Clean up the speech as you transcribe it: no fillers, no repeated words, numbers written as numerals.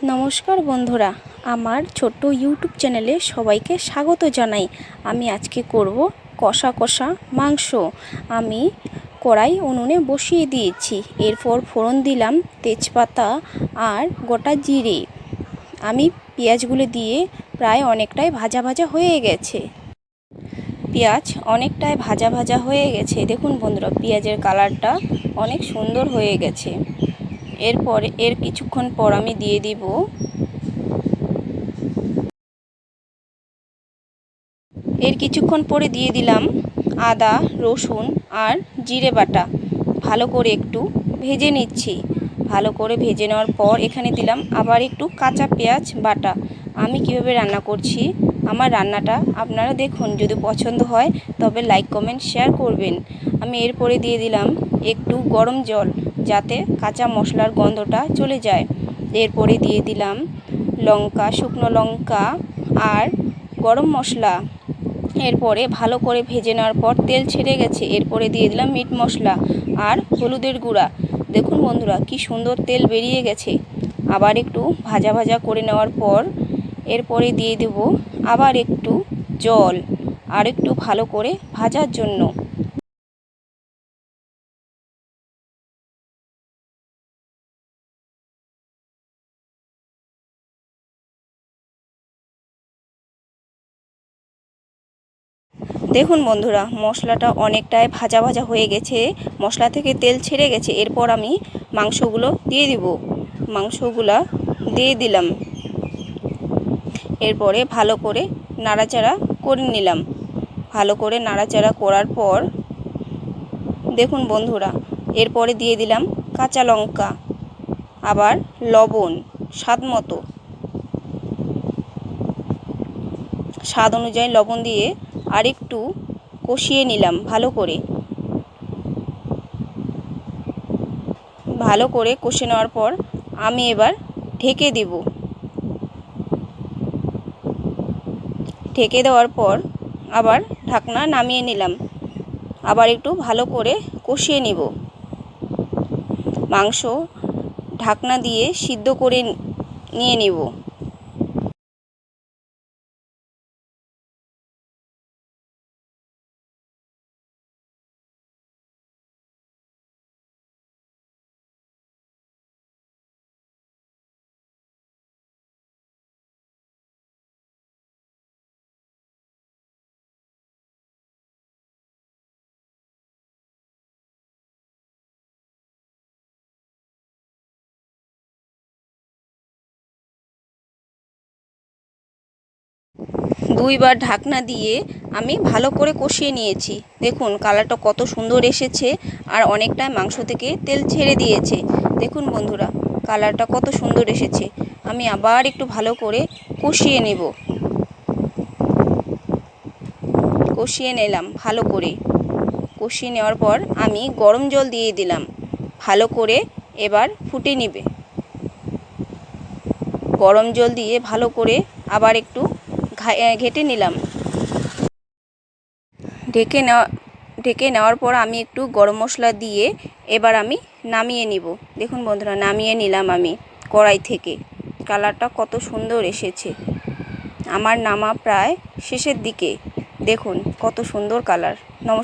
নমস্কার বন্ধুরা, আমার ছোট্ট ইউটিউব চ্যানেলে সবাইকে স্বাগত জানাই। আমি আজকে করব কষা কষা মাংস। আমি কড়াই উনুনে বসিয়ে দিয়েছি। এরপর ফোড়ন দিলাম তেজপাতা আর গোটা জিরে। আমি পেঁয়াজগুলো দিয়ে প্রায় অনেকটাই ভাজা ভাজা হয়ে গেছে। পেঁয়াজ অনেকটাই ভাজা ভাজা হয়ে গেছে। দেখুন বন্ধুরা, পেঁয়াজের কালারটা অনেক সুন্দর হয়ে গেছে। এরপর কিছুক্ষণ পর আমি দিয়ে দিব কিছুক্ষণ পরে দিয়ে দিলাম আদা, রসুন আর জিরে বাটা। ভালো করে একটু ভেজে নিচ্ছি। ভালো করে ভেজে নেওয়ার পর এখানে দিলাম আবার একটু কাঁচা পেঁয়াজ বাটা। আমি কিভাবে রান্না করছি, আমার রান্নাটা আপনারা দেখুন। যদি পছন্দ হয় তবে লাইক, কমেন্ট, শেয়ার করবেন। আমি এরপরে দিয়ে দিলাম একটু গরম জল, যাতে কাঁচা মশলার গন্ধটা চলে যায়। এরপরে দিয়ে দিলাম লঙ্কা, শুকনো লঙ্কা আর গরম মশলা। এরপরে ভালো করে ভেজে নেওয়ার পর তেল ছেড়ে গেছে। এরপরে দিয়ে দিলাম মিট মশলা আর হলুদের গুঁড়া। দেখুন বন্ধুরা, কি সুন্দর তেল বেরিয়ে গেছে। আবার একটু ভাজা ভাজা করে নেওয়ার পর এরপরে দিয়ে দেব আবার একটু জল, আর একটু ভালো করে ভাজার জন্য। দেখুন বন্ধুরা, মশলাটা অনেকটাই ভাজা ভাজা হয়ে গেছে, মশলা থেকে তেল ছেড়ে গেছে। এরপর আমি মাংসগুলো দিয়ে দিব। মাংসগুলা দিয়ে দিলাম। এরপরে ভালো করে নাড়াচাড়া করে নিলাম। ভালো করে নাড়াচাড়া করার পর দেখুন বন্ধুরা, এরপরে দিয়ে দিলাম কাঁচা লঙ্কা, আবার লবণ স্বাদ মতো। স্বাদ অনুযায়ী লবণ দিয়ে আরেকটু কষিয়ে নিলাম। ভালো করে কষে নেওয়ার পর আমি এবার ঢেকে দিব। ঢেকে দেওয়ার পর আবার ঢাকনা নামিয়ে নিলাম। আবার একটু ভালো করে কষিয়ে নিব। মাংস ঢাকনা দিয়ে সিদ্ধ করে নিয়ে নিব। দুইবার ঢাকনা দিয়ে আমি ভালো করে কষিয়ে নিয়েছি। দেখুন কালারটা কত সুন্দর এসেছে, আর অনেকটা মাংস থেকে তেল ছেড়ে দিয়েছে। দেখুন বন্ধুরা, কালারটা কত সুন্দর এসেছে। আমি আবার একটু ভালো করে কষিয়ে নেব। কষিয়ে নিলাম। ভালো করে কষিয়ে নেওয়ার পর আমি গরম জল দিয়ে দিলাম। ভালো করে এবার ফুটে নেবে। গরম জল দিয়ে ভালো করে আবার একটু ঘেটে নিলাম। ঢেকে নেওয়ার পর আমি একটু গরম মশলা দিয়ে এবার আমি নামিয়ে নিব। দেখুন বন্ধুরা, নামিয়ে নিলাম আমি কড়াই থেকে। কালারটা কত সুন্দর এসেছে। আমার নামা প্রায় শেষের দিকে। দেখুন কত সুন্দর কালার। নমস্কার।